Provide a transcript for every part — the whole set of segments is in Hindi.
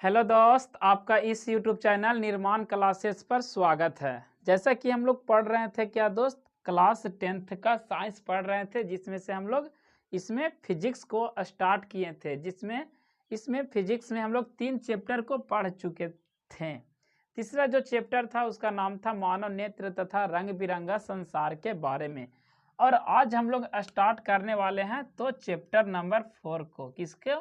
हेलो दोस्त, आपका इस यूट्यूब चैनल निर्माण क्लासेस पर स्वागत है। जैसा कि हम लोग पढ़ रहे थे क्या दोस्त, क्लास 10th का साइंस पढ़ रहे थे, जिसमें से हम लोग इसमें फिजिक्स को स्टार्ट किए थे, जिसमें इसमें फिजिक्स में हम लोग 3 चैप्टर को पढ़ चुके थे। तीसरा जो चैप्टर था उसका नाम था मानव नेत्र तथा रंग बिरंगा संसार के बारे में। और आज हम लोग स्टार्ट करने वाले हैं तो चैप्टर नंबर 4 को, किसके?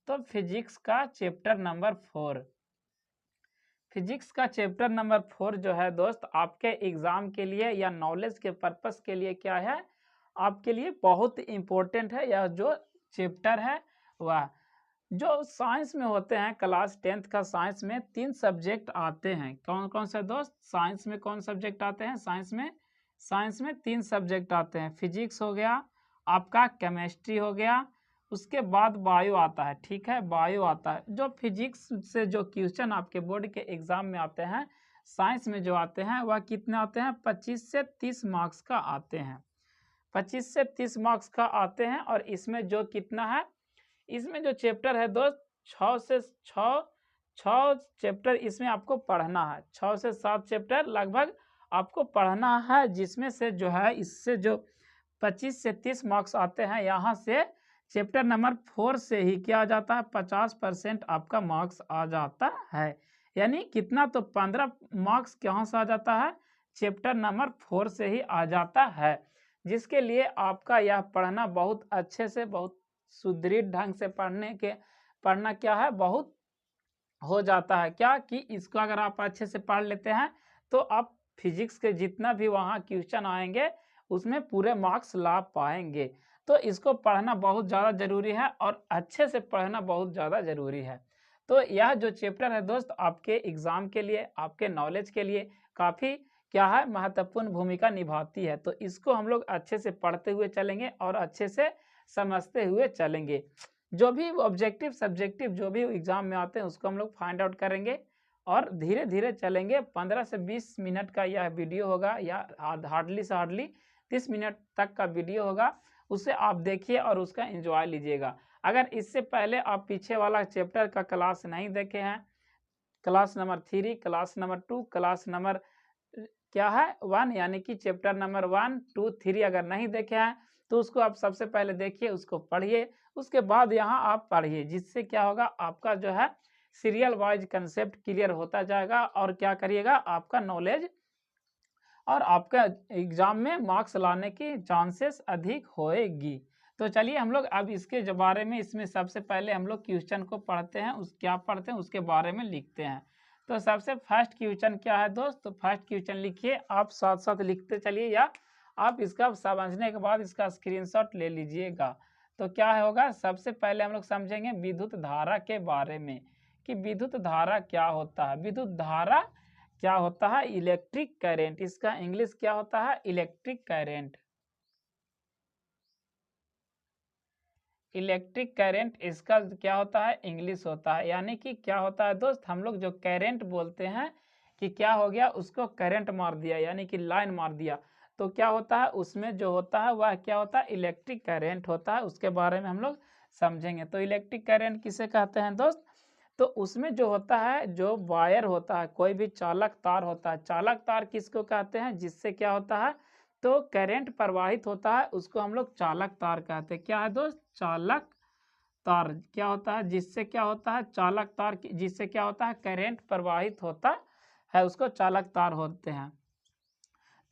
तो फिजिक्स का चैप्टर नंबर 4। फिजिक्स का चैप्टर नंबर 4 जो है दोस्त, आपके एग्जाम के लिए या नॉलेज के पर्पस के लिए क्या है, आपके लिए बहुत इंपॉर्टेंट है। यह जो चैप्टर है वह जो साइंस में होते हैं, क्लास 10th का साइंस में 3 सब्जेक्ट आते हैं। कौन कौन से दोस्त? साइंस में कौन सब्जेक्ट आते हैं? साइंस में 3 सब्जेक्ट आते हैं। फिजिक्स हो गया, आपका केमिस्ट्री हो गया, उसके बाद बायो आता है। ठीक है, बायो आता है। जो फिजिक्स से जो क्वेश्चन आपके बोर्ड के एग्जाम में आते हैं, साइंस में जो आते हैं वह कितने आते हैं? 25 से 30 मार्क्स का आते हैं। 25 से 30 मार्क्स का आते हैं। और इसमें जो कितना है, इसमें जो चैप्टर है दोस्त, 6 चैप्टर इसमें आपको पढ़ना है। 6 से 7 चैप्टर लगभग आपको पढ़ना है, जिसमें से जो है इससे जो 25 से 30 मार्क्स आते हैं, यहाँ से चैप्टर नंबर 4 से ही क्या आ जाता है? 50% आपका मार्क्स आ जाता है। यानी कितना? तो 15 मार्क्स कहाँ से आ जाता है? चैप्टर नंबर 4 से ही आ जाता है, जिसके लिए आपका यह पढ़ना बहुत अच्छे से, बहुत सुदृढ़ ढंग से पढ़ना क्या है, बहुत हो जाता है। क्या कि इसको अगर आप अच्छे से पढ़ लेते हैं तो आप फिजिक्स के जितना भी वहाँ क्वेश्चन आएंगे उसमें पूरे मार्क्स ला पाएंगे। तो इसको पढ़ना बहुत ज़्यादा ज़रूरी है और अच्छे से पढ़ना बहुत ज़्यादा ज़रूरी है। तो यह जो चैप्टर है दोस्त, आपके एग्ज़ाम के लिए, आपके नॉलेज के लिए काफ़ी क्या है, महत्वपूर्ण भूमिका निभाती है। तो इसको हम लोग अच्छे से पढ़ते हुए चलेंगे और अच्छे से समझते हुए चलेंगे। जो भी ऑब्जेक्टिव सब्जेक्टिव जो भी एग्जाम में आते हैं उसको हम लोग फाइंड आउट करेंगे और धीरे धीरे चलेंगे। 15 से 20 मिनट का यह वीडियो होगा, या हार्डली से हार्डली 30 मिनट तक का वीडियो होगा। उसे आप देखिए और उसका एंजॉय लीजिएगा। अगर इससे पहले आप पीछे वाला चैप्टर का क्लास नहीं देखे हैं, class number 3, class number 2, class number क्या है 1, यानी कि चैप्टर नंबर 1, 2, 3 अगर नहीं देखे हैं तो उसको आप सबसे पहले देखिए, उसको पढ़िए, उसके बाद यहाँ आप पढ़िए, जिससे क्या होगा, आपका जो है सीरियल वाइज कंसेप्ट क्लियर होता जाएगा। और क्या करिएगा, आपका नॉलेज और आपका एग्जाम में मार्क्स लाने की चांसेस अधिक होएगी। तो चलिए हम लोग अब इसके जो बारे में, इसमें सबसे पहले हम लोग क्वेश्चन को पढ़ते हैं, उस क्या पढ़ते हैं उसके बारे में लिखते हैं। तो सबसे फर्स्ट क्वेश्चन क्या है दोस्त? तो फर्स्ट क्वेश्चन लिखिए, आप साथ साथ लिखते चलिए, या आप इसका समझने के बाद इसका स्क्रीनशॉट ले लीजिएगा। तो क्या होगा, सबसे पहले हम लोग समझेंगे विद्युत धारा के बारे में, कि विद्युत धारा क्या होता है। विद्युत धारा क्या होता है? Electric current. इसका इंग्लिश क्या होता है? Electric current. इलेक्ट्रिक करंट इसका क्या होता है? इंग्लिश होता है। यानी कि क्या होता है दोस्त, हम लोग जो करंट बोलते हैं कि क्या हो गया, उसको करंट मार दिया, यानी कि लाइन मार दिया, तो क्या होता है, उसमें जो होता है वह क्या होता है? इलेक्ट्रिक करंट होता है। उसके बारे में हम लोग समझेंगे। तो इलेक्ट्रिक करंट किसे कहते हैं दोस्त? तो उसमें जो होता है, जो वायर होता है, कोई भी चालक तार होता है, चालक तार किसको कहते हैं? जिससे क्या होता है, तो करंट प्रवाहित होता है, उसको हम लोग चालक तार कहते हैं। क्या है दोस्त? चालक तार। क्या होता है? जिससे क्या होता है, चालक तार, जिससे क्या होता है, करंट प्रवाहित होता है, उसको चालक तार होते हैं।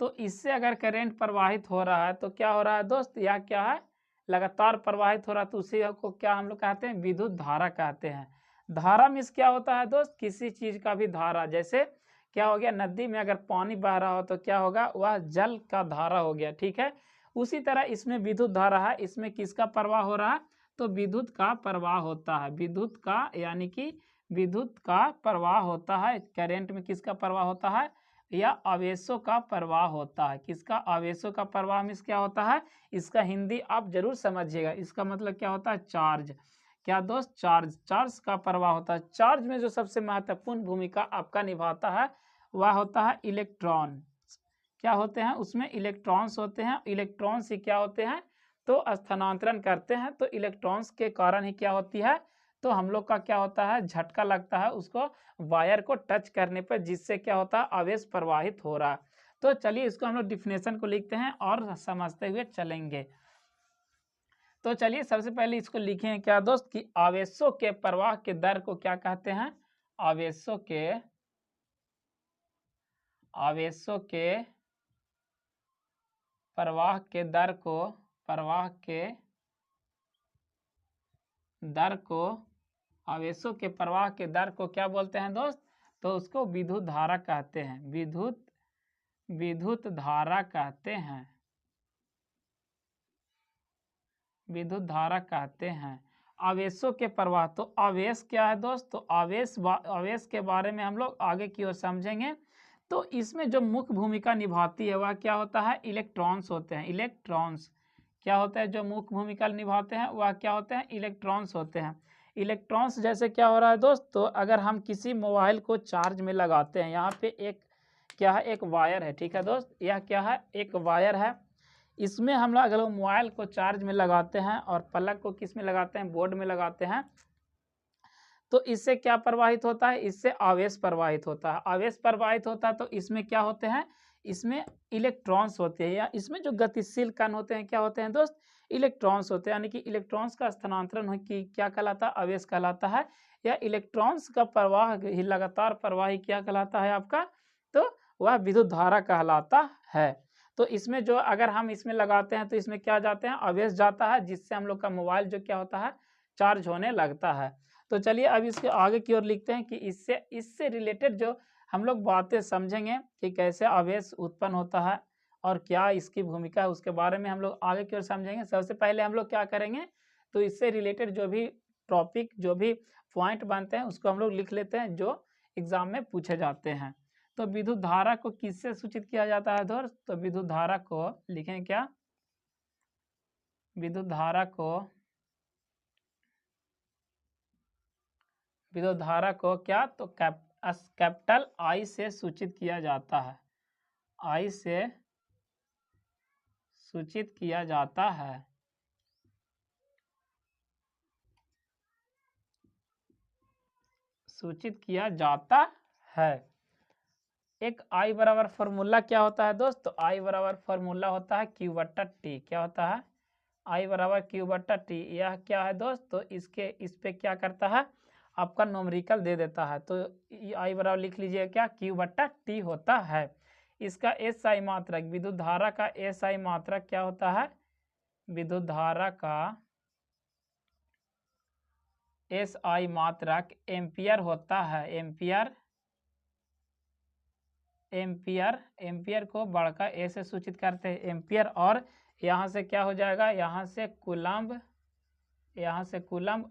तो इससे अगर करंट प्रवाहित हो रहा है तो क्या हो रहा है दोस्त, या क्या है, लगातार प्रवाहित हो रहा है, तो उसी को क्या हम लोग कहते हैं? विद्युत धारा कहते हैं। धारा मीन्स क्या होता है दोस्त? किसी चीज का भी धारा। जैसे क्या हो गया, नदी में अगर पानी बह रहा हो तो क्या होगा, वह जल का धारा हो गया। ठीक है, उसी तरह इसमें विद्युत धारा है, इसमें किसका प्रवाह हो रहा है? तो विद्युत का प्रवाह होता है। विद्युत का, यानी कि विद्युत का प्रवाह होता है। करंट में किसका प्रवाह होता है? या आवेशों का प्रवाह होता है। किसका? आवेशों का प्रवाह मीन्स क्या होता है? इसका हिंदी आप जरूर समझिएगा। इसका मतलब क्या होता है? चार्ज। क्या दोस्त? चार्ज। चार्ज का प्रवाह होता है। चार्ज में जो सबसे महत्वपूर्ण भूमिका आपका निभाता है वह होता है इलेक्ट्रॉन। क्या होते हैं उसमें? इलेक्ट्रॉन्स होते हैं। इलेक्ट्रॉन्स ही क्या होते हैं, तो स्थानांतरण करते हैं। तो इलेक्ट्रॉन्स के कारण ही क्या होती है, तो हम लोग का क्या होता है, झटका लगता है उसको वायर को टच करने पर, जिससे क्या होता है, आवेश प्रवाहित हो रहा है। तो चलिए इसको हम लोग डिफिनेशन को लिखते हैं और समझते हुए चलेंगे। तो चलिए सबसे पहले इसको लिखें क्या दोस्त, कि आवेशों के प्रवाह के दर को क्या कहते हैं, आवेशों के प्रवाह के दर को आवेशों के प्रवाह के दर को क्या बोलते हैं दोस्त, तो उसको विद्युत धारा कहते हैं, विद्युत धारा कहते हैं, विद्युत धारा कहते हैं। आवेशों के प्रवाह, तो आवेश क्या है दोस्त, तो आवेश के बारे में हम लोग आगे की ओर समझेंगे। तो इसमें जो मुख्य भूमिका निभाती है वह क्या होता है, इलेक्ट्रॉन्स होते हैं। इलेक्ट्रॉन्स क्या होता है, जो मुख्य भूमिका निभाते हैं वह क्या होते हैं, इलेक्ट्रॉन्स होते हैं। इलेक्ट्रॉन्स जैसे क्या हो रहा है दोस्त, तो अगर हम किसी मोबाइल को चार्ज में लगाते हैं, यहाँ पे एक क्या है, एक वायर है, ठीक है दोस्त, यह क्या है, एक वायर है। इसमें हम लोग अगर मोबाइल को चार्ज में लगाते हैं और प्लग को किस में लगाते हैं, बोर्ड में लगाते हैं, तो इससे क्या प्रवाहित होता है, इससे आवेश प्रवाहित होता है। आवेश प्रवाहित होता है तो इसमें क्या होते हैं, इसमें इलेक्ट्रॉन्स होते हैं, या इसमें जो गतिशील कण होते हैं क्या होते हैं दोस्त, इलेक्ट्रॉन्स होते हैं। यानी कि इलेक्ट्रॉन्स का स्थानांतरण की क्या कहलाता है, आवेश कहलाता है। या इलेक्ट्रॉन्स का प्रवाह ही लगातार प्रवाह ही क्या कहलाता है आपका, तो वह विद्युत धारा कहलाता है। तो इसमें जो अगर हम इसमें लगाते हैं तो इसमें क्या जाते हैं, आवेश जाता है, जिससे हम लोग का मोबाइल जो क्या होता है, चार्ज होने लगता है। तो चलिए अब इसके आगे की ओर लिखते हैं कि इससे रिलेटेड जो हम लोग बातें समझेंगे कि कैसे आवेश उत्पन्न होता है और क्या इसकी भूमिका है, उसके बारे में हम लोग आगे की ओर समझेंगे। सबसे पहले हम लोग क्या करेंगे, तो इससे रिलेटेड जो भी टॉपिक, जो भी पॉइंट बनते हैं उसको हम लोग लिख लेते हैं जो एग्जाम में पूछे जाते हैं। तो विद्युत धारा को किससे सूचित किया जाता है दोस्त, तो विद्युत धारा को लिखें क्या, विद्युत धारा को क्या, तो कैपिटल आई से सूचित किया जाता है, आई से सूचित किया जाता है। सूचित किया जाता है। एक आई बराबर फॉर्मूला क्या होता है दोस्त, तो आई बराबर फॉर्मूला होता है क्यू बट्टा टी। क्या होता है, आई बराबर क्यू बट्टा टी। यह क्या है दोस्त, तो इस पे क्या करता है, आपका नोमरिकल दे देता है। तो आई बराबर लिख लीजिए क्या, क्यू बट्टा टी होता है। इसका एस आई मात्रक, विद्युत धारा का एस आई मात्रक क्या होता है, विद्युत धारा का एस आई मात्रक एम्पियर होता है। एम्पियर को बड़का ए से सूचित करते हैं, एम्पियर। और यहाँ से क्या हो जाएगा, यहाँ से कूलम्ब,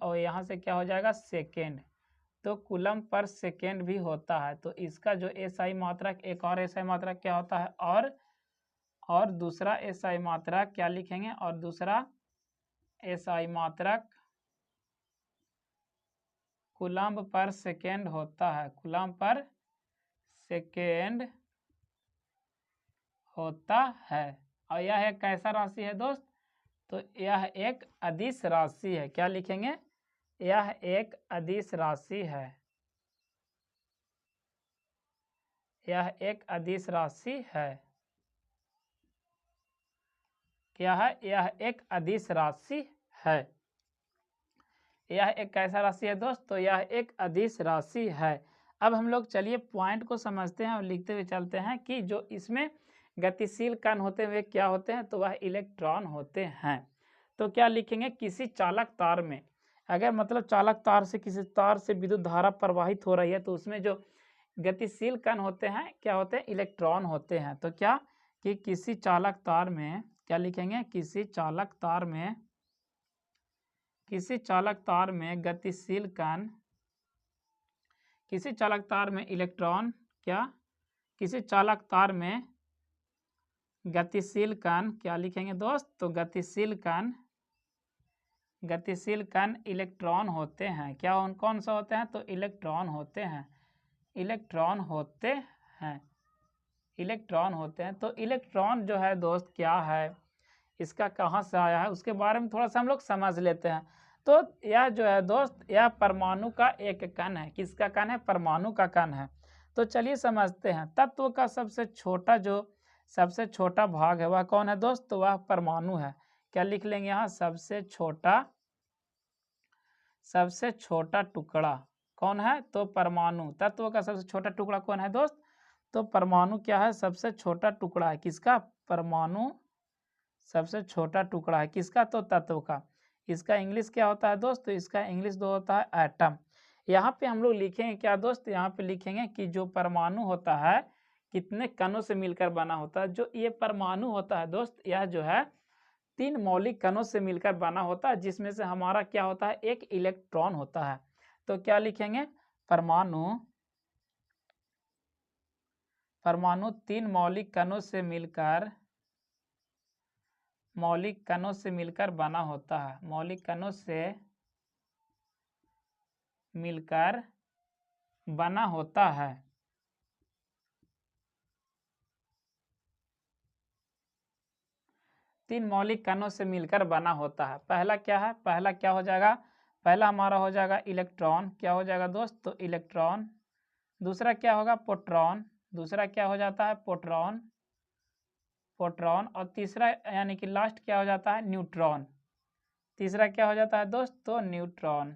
और यहाँ से क्या हो जाएगा, सेकेंड। तो कूलम्ब पर सेकेंड भी होता है। तो इसका जो एस आई मात्रक, एक और एस आई मात्रक क्या होता है, और दूसरा एस आई मात्रक क्या लिखेंगे, और दूसरा एस आई मात्रक कूलम्ब पर सेकेंड होता है, कूलम्ब पर सेकेंड होता है। और यह एक कैसा राशि है दोस्त, तो यह एक अदिश राशि है। क्या लिखेंगे, यह एक अदिश राशि है, यह एक अदिश राशि है। क्या है, यह एक अदिश राशि है। यह एक कैसा राशि है दोस्त, तो यह एक अदिश राशि है। अब हम लोग चलिए पॉइंट को समझते हैं और लिखते हुए चलते हैं कि जो इसमें गतिशील कण होते हुए क्या होते हैं, तो वह इलेक्ट्रॉन होते हैं। तो क्या लिखेंगे, किसी चालक तार में, अगर मतलब चालक तार से किसी तार से विद्युत धारा प्रवाहित हो रही है, तो उसमें जो गतिशील कण होते हैं क्या होते हैं, इलेक्ट्रॉन होते हैं। तो क्या कि किसी चालक तार में क्या लिखेंगे, किसी चालक तार में गतिशील कण, किसी चालक तार में इलेक्ट्रॉन, क्या किसी चालक तार में गतिशील कण क्या लिखेंगे दोस्त, तो गतिशील कण इलेक्ट्रॉन होते हैं। क्या कौन सा होते हैं, तो इलेक्ट्रॉन होते हैं, इलेक्ट्रॉन होते हैं। तो इलेक्ट्रॉन जो है दोस्त क्या है, इसका कहाँ से आया है, उसके बारे में थोड़ा सा हम लोग समझ लेते हैं। तो यह जो है दोस्त, यह परमाणु का एक कण है। किसका कण है? परमाणु का कण है। तो चलिए समझते हैं, तत्व का सबसे छोटा भाग है वह कौन है दोस्त? तो वह परमाणु है। क्या लिख लेंगे यहाँ? सबसे छोटा टुकड़ा कौन है? तो परमाणु। तत्व का सबसे छोटा टुकड़ा कौन है दोस्त? तो परमाणु क्या है? सबसे छोटा टुकड़ा है। किसका? परमाणु सबसे छोटा टुकड़ा है। किसका? तो तत्व का। इसका इंग्लिश क्या होता है दोस्त? तो इसका इंग्लिश दो होता है एटम। यहाँ पे हम लोग लिखेंगे क्या दोस्त? यहाँ पे लिखेंगे कि जो परमाणु होता है कितने कणों से मिलकर बना होता है। जो ये परमाणु होता है दोस्त, यह जो है 3 मौलिक कणों से मिलकर बना होता है, जिसमें से हमारा क्या होता है? एक इलेक्ट्रॉन होता है। तो क्या लिखेंगे? परमाणु 3 मौलिक कणों से मिलकर बना होता है। मौलिक कणों से मिलकर बना होता है। तीन मौलिक कणों से मिलकर बना होता है। पहला क्या है? पहला क्या हो जाएगा? पहला हमारा हो जाएगा इलेक्ट्रॉन। क्या हो जाएगा दोस्त? तो इलेक्ट्रॉन। दूसरा क्या होगा? प्रोटॉन। दूसरा क्या हो जाता है? प्रोटॉन। और तीसरा यानी कि लास्ट क्या हो जाता है? न्यूट्रॉन। तीसरा क्या हो जाता है दोस्त? तो न्यूट्रॉन।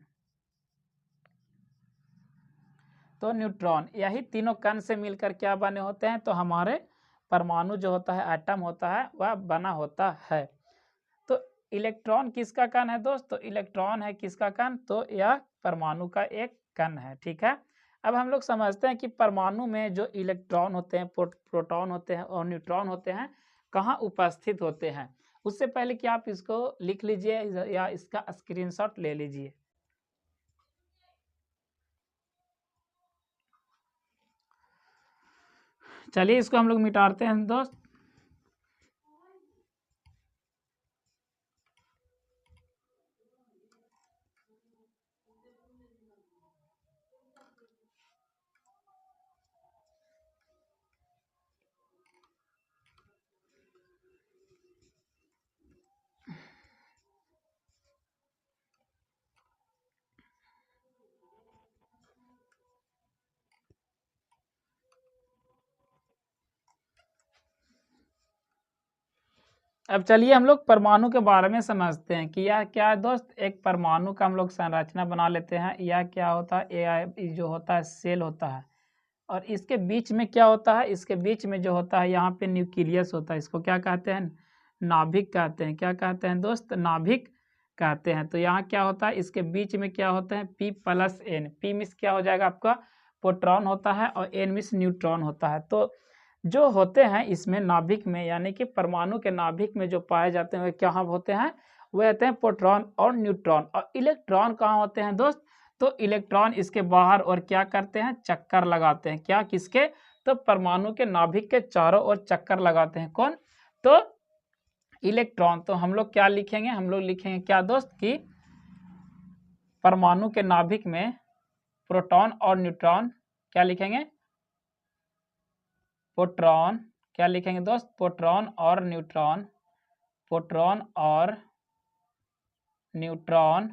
तो न्यूट्रॉन, यही तीनों कण से मिलकर क्या बने होते हैं? तो हमारे परमाणु जो होता है, एटम होता है, वह बना होता है। तो इलेक्ट्रॉन किसका कण है दोस्त? तो इलेक्ट्रॉन है किसका कण? तो यह परमाणु का एक कण है। ठीक है। अब हम लोग समझते हैं कि परमाणु में जो इलेक्ट्रॉन होते हैं, प्रोटॉन होते हैं और न्यूट्रॉन होते हैं, कहाँ उपस्थित होते हैं। उससे पहले कि आप इसको लिख लीजिए या इसका स्क्रीनशॉट ले लीजिए। चलिए इसको हम लोग मिटाते हैं दोस्त। अब चलिए हम लोग परमाणु के बारे में समझते हैं कि यह क्या है दोस्त। एक परमाणु का हम लोग संरचना बना लेते हैं। यह क्या होता है? यह जो होता है सेल होता है, और इसके बीच में क्या होता है? इसके बीच में जो होता है यहाँ पे न्यूक्लियस होता है। इसको क्या कहते हैं? नाभिक कहते हैं। क्या कहते हैं दोस्त? नाभिक कहते हैं। तो यहाँ क्या होता है? इसके बीच में क्या होते हैं? P+N। P मीन्स क्या हो जाएगा आपका? प्रोटॉन होता है, और N मीन्स न्यूट्रॉन होता है। तो जो होते हैं इसमें नाभिक में, यानी कि परमाणु के नाभिक में जो पाए जाते हैं वे क्या होते हैं? वे होते हैं प्रोटॉन और न्यूट्रॉन। और इलेक्ट्रॉन कहाँ होते हैं दोस्त? तो इलेक्ट्रॉन इसके बाहर और क्या करते हैं? चक्कर लगाते हैं। क्या? किसके? तो परमाणु के नाभिक के चारों ओर चक्कर लगाते हैं। कौन? तो इलेक्ट्रॉन। तो हम लोग क्या लिखेंगे? हम लोग लिखेंगे क्या दोस्त कि परमाणु के नाभिक में प्रोटॉन और न्यूट्रॉन, क्या लिखेंगे? प्रोटॉन। क्या लिखेंगे दोस्त? प्रोटॉन और न्यूट्रॉन। प्रोटॉन और न्यूट्रॉन।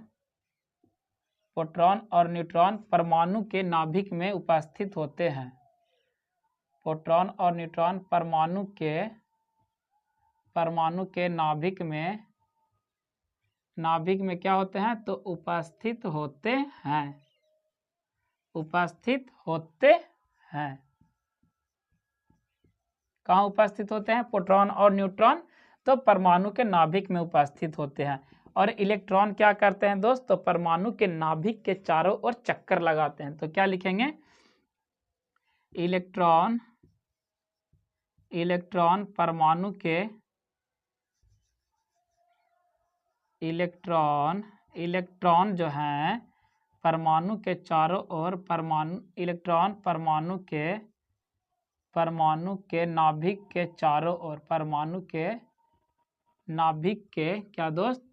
प्रोटॉन और न्यूट्रॉन परमाणु के नाभिक में उपस्थित होते हैं। प्रोटॉन और न्यूट्रॉन परमाणु के नाभिक में क्या होते हैं? तो उपस्थित होते हैं। उपस्थित होते हैं। कहाँ उपस्थित होते हैं? प्रोटॉन और न्यूट्रॉन तो परमाणु के नाभिक में उपस्थित होते हैं। और इलेक्ट्रॉन क्या करते हैं दोस्त? तो परमाणु के नाभिक के चारों ओर चक्कर लगाते हैं। तो क्या लिखेंगे? इलेक्ट्रॉन परमाणु के इलेक्ट्रॉन जो हैं परमाणु के चारों ओर, इलेक्ट्रॉन परमाणु के नाभिक के चारों ओर, परमाणु के नाभिक के क्या दोस्त?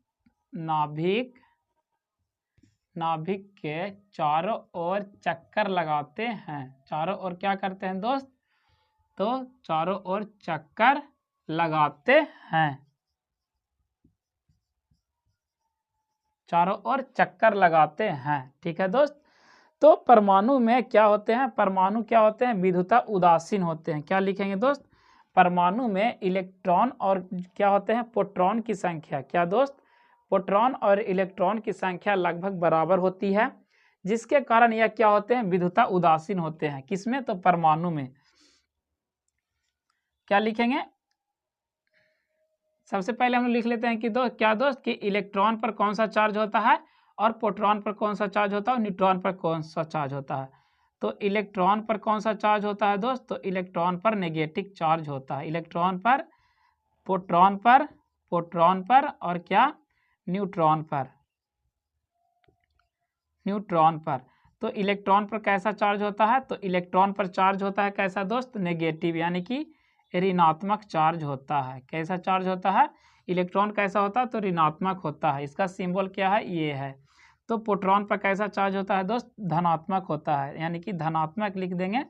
नाभिक के चारों ओर चक्कर लगाते हैं। चारों ओर क्या करते हैं दोस्त? तो चारों ओर चक्कर लगाते हैं। चारों ओर चक्कर लगाते हैं। ठीक है दोस्त, तो परमाणु में क्या होते हैं, परमाणु क्या होते हैं, विद्युता उदासीन होते हैं। क्या लिखेंगे दोस्त, परमाणु में इलेक्ट्रॉन और क्या होते हैं, प्रोटॉन की संख्या, क्या दोस्त, प्रोटॉन और इलेक्ट्रॉन की संख्या लगभग बराबर होती है, जिसके कारण यह क्या होते हैं, विद्युता उदासीन होते हैं। किसमें, तो परमाणु में। क्या लिखेंगे, सबसे पहले हम लिख लेते हैं कि क्या दोस्त, कि इलेक्ट्रॉन पर कौन सा चार्ज होता है और प्रोटॉन पर कौन सा चार्ज होता है और न्यूट्रॉन पर कौन सा चार्ज होता है। तो इलेक्ट्रॉन पर कौन सा चार्ज होता है दोस्त, तो इलेक्ट्रॉन पर नेगेटिव चार्ज होता है। इलेक्ट्रॉन पर, प्रोटॉन पर और क्या, न्यूट्रॉन पर, न्यूट्रॉन पर। तो इलेक्ट्रॉन पर कैसा चार्ज होता है, तो इलेक्ट्रॉन पर चार्ज होता है कैसा दोस्त, नेगेटिव, यानी कि ऋणात्मक चार्ज होता है। कैसा चार्ज होता है, इलेक्ट्रॉन कैसा होता है, तो ऋणात्मक होता है। इसका सिंबल क्या है, ये है। तो प्रोटॉन पर कैसा चार्ज होता है दोस्त, धनात्मक होता है, यानी कि धनात्मक लिख देंगे,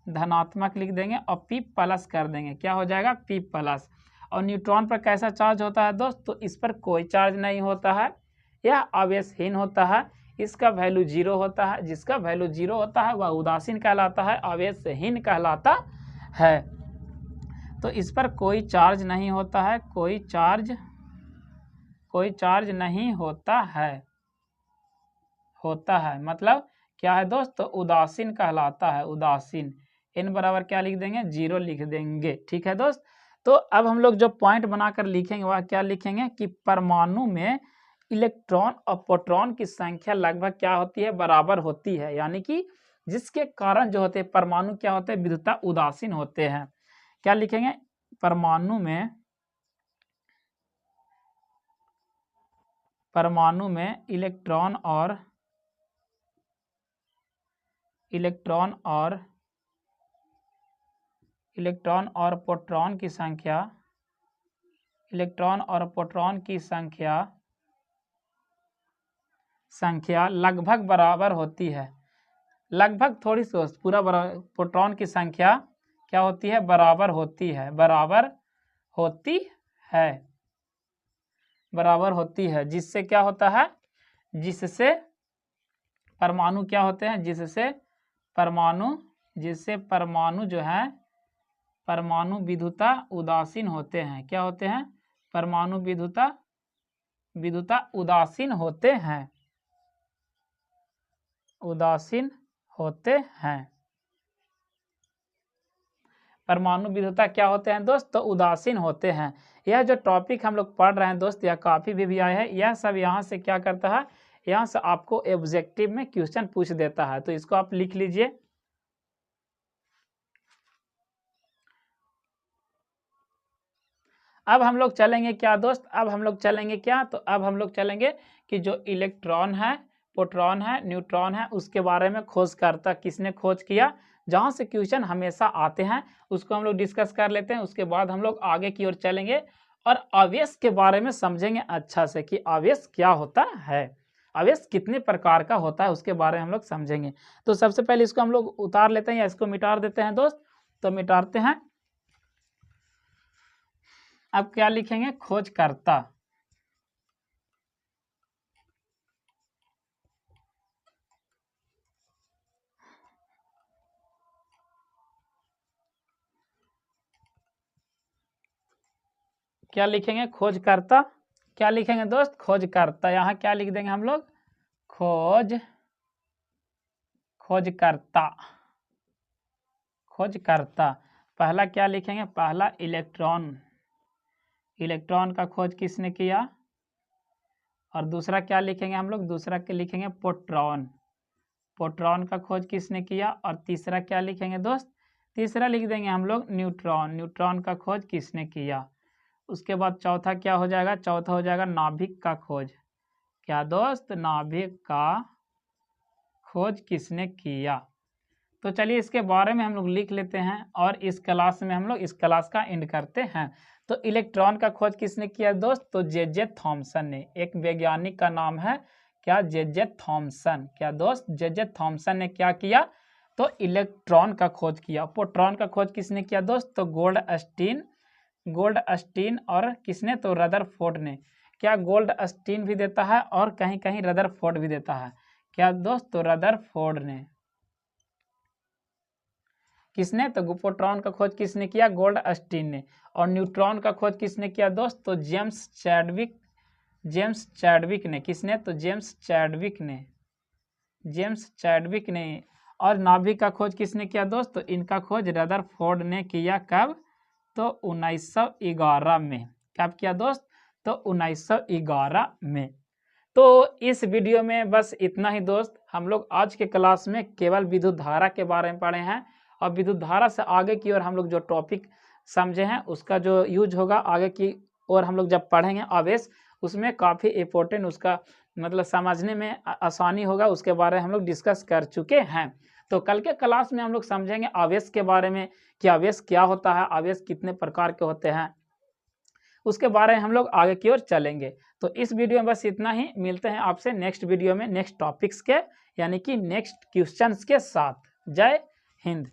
धनात्मक लिख देंगे और P प्लस कर देंगे, क्या हो जाएगा, P प्लस। और न्यूट्रॉन पर कैसा चार्ज होता है दोस्त, तो इस पर कोई चार्ज नहीं होता है, यह आवेशहीन होता है, इसका वैल्यू 0 होता है। जिसका वैल्यू 0 होता है वह उदासीन कहलाता है, आवेशहीन कहलाता है। तो इस पर कोई चार्ज नहीं होता है, कोई चार्ज नहीं होता है, मतलब क्या है दोस्त, तो उदासीन कहलाता है, उदासीन। n बराबर क्या लिख देंगे, 0 लिख देंगे। ठीक है दोस्त, तो अब हम लोग जो पॉइंट बनाकर लिखेंगे वह क्या लिखेंगे, कि परमाणु में इलेक्ट्रॉन और प्रोटॉन की संख्या लगभग क्या होती है, बराबर होती है, यानी कि जिसके कारण जो होते हैं परमाणु क्या होते हैं, विद्युता उदासीन होते हैं। क्या लिखेंगे, परमाणु में इलेक्ट्रॉन और प्रोटॉन की संख्या, इलेक्ट्रॉन और प्रोटॉन की संख्या लगभग बराबर होती है। लगभग थोड़ी सी, पूरा बराबर, प्रोटॉन की संख्या क्या होती है, बराबर होती है, बराबर होती है। जिससे क्या होता है, जिससे परमाणु क्या होते हैं, जिससे परमाणु जो है, परमाणु विद्युता उदासीन होते हैं। क्या होते हैं, परमाणु विद्युता उदासीन होते हैं, परमाणु विद्युता क्या होते हैं दोस्त, तो उदासीन होते हैं। यह जो टॉपिक हम लोग पढ़ रहे हैं दोस्त, यह काफ़ी भी आया है, यह सब यहाँ से क्या करता है, यहाँ से आपको ऑब्जेक्टिव में क्वेश्चन पूछ देता है, तो इसको आप लिख लीजिए। अब हम लोग चलेंगे क्या दोस्त, अब हम लोग चलेंगे क्या, तो अब हम लोग चलेंगे कि जो इलेक्ट्रॉन है, प्रोटॉन है, न्यूट्रॉन है, उसके बारे में खोजकर्ता किसने खोज किया, जहाँ से क्वेश्चन हमेशा आते हैं उसको हम लोग डिस्कस कर लेते हैं। उसके बाद हम लोग आगे की ओर चलेंगे और आवेश के बारे में समझेंगे अच्छा से, कि आवेश क्या होता है, आवेश कितने प्रकार का होता है, उसके बारे में हम लोग समझेंगे। तो सबसे पहले इसको हम लोग उतार लेते हैं या इसको मिटा देते हैं दोस्त, तो मिटाते हैं। अब क्या लिखेंगे, खोजकर्ता, क्या लिखेंगे, खोजकर्ता। क्या लिखेंगे दोस्त, खोजकर्ता। यहाँ क्या लिख देंगे हम लोग, खोजकर्ता। पहला क्या लिखेंगे, पहला इलेक्ट्रॉन का खोज किसने किया, और दूसरा क्या लिखेंगे हम लोग, दूसरा क्या लिखेंगे, प्रोटॉन का खोज किसने किया, और तीसरा क्या लिखेंगे दोस्त, तीसरा लिख देंगे हम लोग न्यूट्रॉन का खोज किसने किया। उसके बाद चौथा क्या हो जाएगा, चौथा हो जाएगा नाभिक का खोज। क्या दोस्त, नाभिक का खोज किसने किया। तो चलिए इसके बारे में हम लोग लिख लेते हैं और इस क्लास में हम लोग इस क्लास का एंड करते हैं। तो इलेक्ट्रॉन का खोज किसने किया दोस्त, तो जे थॉमसन ने, एक वैज्ञानिक का नाम है क्या, जे थॉमसन। क्या दोस्त, जे थॉमसन ने क्या किया, तो इलेक्ट्रॉन का खोज किया। प्रोटॉन का खोज किसने किया दोस्त, तो गोल्डस्टीन और किसने, तो रदरफोर्ड ने। क्या गोल्डस्टीन भी देता है और कहीं कहीं रदरफोर्ड भी देता है। क्या दोस्त, तो रदरफोर्ड ने। किसने, तो प्रोटॉन का खोज किसने किया, गोल्डस्टीन ने। और न्यूट्रॉन का खोज किसने किया दोस्त, तो जेम्स चैडविक ने। किसने, तो जेम्स चैडविक ने। और नाभिक का खोज किसने किया दोस्त, तो इनका खोज रदरफोर्ड ने किया। कब, तो 1911 में। कब किया दोस्त, तो 1911 में। तो इस वीडियो में बस इतना ही दोस्त। हम लोग आज के क्लास में केवल विद्युत धारा के बारे में पढ़े हैं, और विद्युत धारा से आगे की ओर हम लोग जो टॉपिक समझे हैं उसका जो यूज होगा आगे की ओर हम लोग जब पढ़ेंगे आवेश, उसमें काफ़ी इम्पोर्टेंट उसका मतलब समझने में आसानी होगा, उसके बारे में हम लोग डिस्कस कर चुके हैं। तो कल के क्लास में हम लोग समझेंगे आवेश के बारे में कि आवेश क्या होता है, आवेश कितने प्रकार के होते हैं, उसके बारे में हम लोग आगे की ओर चलेंगे। तो इस वीडियो में बस इतना ही। मिलते हैं आपसे नेक्स्ट वीडियो में नेक्स्ट टॉपिक्स के यानी कि नेक्स्ट क्वेश्चंस के साथ। जय हिंद।